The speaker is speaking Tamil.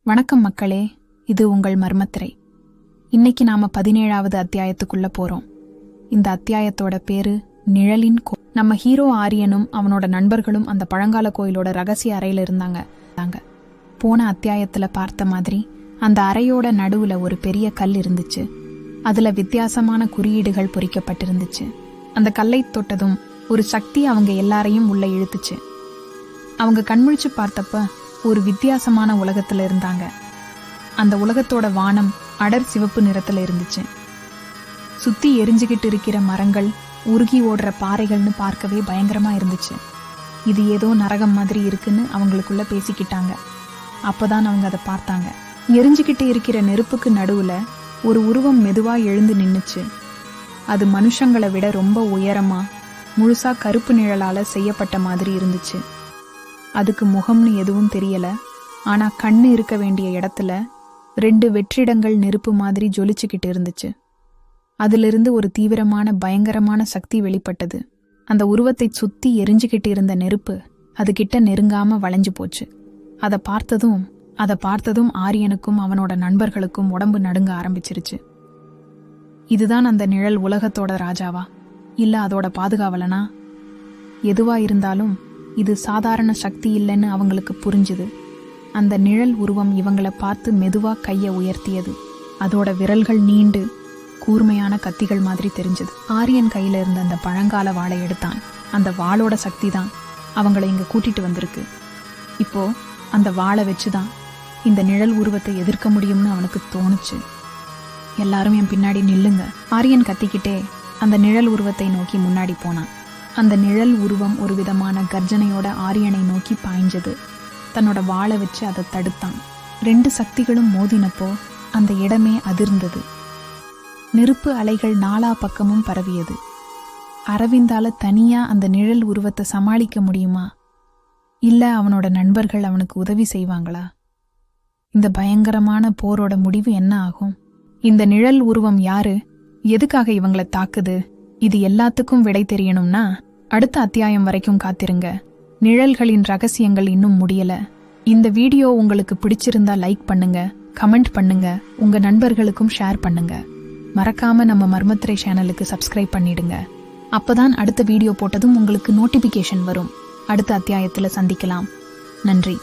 வணக்கம் மக்களே, இது உங்கள் மர்மத்திரை. இன்னைக்கு நாம 17வது அத்தியாயத்துக்குள்ள போறோம். இந்த அத்தியாயத்தோட பேரு நிழலின் நம்ம ஹீரோ ஆரியனும் அவனோட நண்பர்களும் அந்த பழங்கால கோயிலோட ரகசிய அறையில இருந்தாங்க. போன அத்தியாயத்துல பார்த்த மாதிரி அந்த அறையோட நடுவுல ஒரு பெரிய கல் இருந்துச்சு. அதுல வித்தியாசமான குறியீடுகள் பொறிக்கப்பட்டிருந்துச்சு. அந்த கல்லை தொட்டதும் ஒரு சக்தி அவங்க எல்லாரையும் உள்ள இழுத்துச்சு. அவங்க கண்முழிச்சு பார்த்தப்ப ஒரு வித்தியாசமான உலகத்துல இருந்தாங்க. அந்த உலகத்தோட வானம் அடர் சிவப்பு நிறத்துல இருந்துச்சு. சுத்தி எரிஞ்சுகிட்டு இருக்கிற மரங்கள், உருகி ஓடுற பாறைகள்னு பார்க்கவே பயங்கரமா இருந்துச்சு. இது ஏதோ நரகம் மாதிரி இருக்குன்னு அவங்களுக்குள்ள பேசிக்கிட்டாங்க. அப்பதான் அவங்க அதை பார்த்தாங்க. எரிஞ்சுகிட்டு இருக்கிற நெருப்புக்கு நடுவுல ஒரு உருவம் மெதுவா எழுந்து நின்னுச்சு. அது மனுஷங்களை விட ரொம்ப உயரமா முழுசா கருப்பு நிழலால செய்யப்பட்ட மாதிரி இருந்துச்சு. அதுக்கு முகம்னு எதுவும் தெரியல. ஆனா கண்ணு இருக்க வேண்டிய இடத்துல 2 வெற்றிடங்கள் நெருப்பு மாதிரி ஜொலிச்சுக்கிட்டு இருந்துச்சு. அதிலிருந்து ஒரு தீவிரமான பயங்கரமான சக்தி வெளிப்பட்டது. அந்த உருவத்தை சுத்தி எரிஞ்சுக்கிட்டு இருந்த நெருப்பு அது கிட்ட நெருங்காம வளைஞ்சு போச்சு. அதை பார்த்ததும் ஆரியனுக்கும் அவனோட நண்பர்களுக்கும் உடம்பு நடுங்க ஆரம்பிச்சிருச்சு. இதுதான் அந்த நிழல் உலகத்தோட ராஜாவா, இல்ல அதோட பாதுகாவலனா? எதுவா இருந்தாலும் இது சாதாரண சக்தி இல்லைன்னு அவங்களுக்கு புரிஞ்சுது. அந்த நிழல் உருவம் இவங்களை பார்த்து மெதுவா கைய உயர்த்தியது. அதோட விரல்கள் நீண்டு கூர்மையான கத்திகள் மாதிரி தெரிஞ்சது. ஆரியன் கையில இருந்த அந்த பழங்கால வாளை எடுத்தான். அந்த வாளோட சக்தி தான் அவங்களை இங்க கூட்டிட்டு வந்திருக்கு. இப்போ அந்த வாளை வச்சுதான் இந்த நிழல் உருவத்தை எதிர்க்க முடியும்னு அவனுக்கு தோணுச்சு. எல்லாரும் என் பின்னாடி நில்லுங்க, ஆரியன் கத்திக்கிட்டே அந்த நிழல் உருவத்தை நோக்கி முன்னாடி போனான். அந்த நிழல் உருவம் ஒரு விதமான கர்ஜனையோட ஆரியனை நோக்கி பாய்ஞ்சது. தன்னோட வாளை வச்சு அதை தடுத்தான். 2 சக்திகளும் மோதினப்போ அந்த இடமே அதிர்ந்தது. நெருப்பு அலைகள் நாலா பக்கமும் பரவியது. அரவிந்தால தனியா அந்த நிழல் உருவத்தை சமாளிக்க முடியுமா, இல்ல அவனோட நண்பர்கள் அவனுக்கு உதவி செய்வாங்களா? இந்த பயங்கரமான போரோட முடிவு என்ன ஆகும்? இந்த நிழல் உருவம் யாரு? எதுக்காக இவங்களை தாக்குது? இது எல்லாத்துக்கும் விடை தெரியணும்னா அடுத்த அத்தியாயம் வரைக்கும் காத்திருங்க. நிழல்களின் ரகசியங்கள் இன்னும் முடியல. இந்த வீடியோ உங்களுக்கு பிடிச்சிருந்தா லைக் பண்ணுங்க, கமெண்ட் பண்ணுங்க, உங்க நண்பர்களுக்கும் ஷேர் பண்ணுங்க. மறக்காம நம்ம மர்மத்திரை சேனலுக்கு சப்ஸ்கிரைப் பண்ணிடுங்க. அப்பதான் அடுத்த வீடியோ போட்டதும் உங்களுக்கு நோட்டிபிகேஷன் வரும். அடுத்த அத்தியாயத்துல சந்திக்கலாம். நன்றி.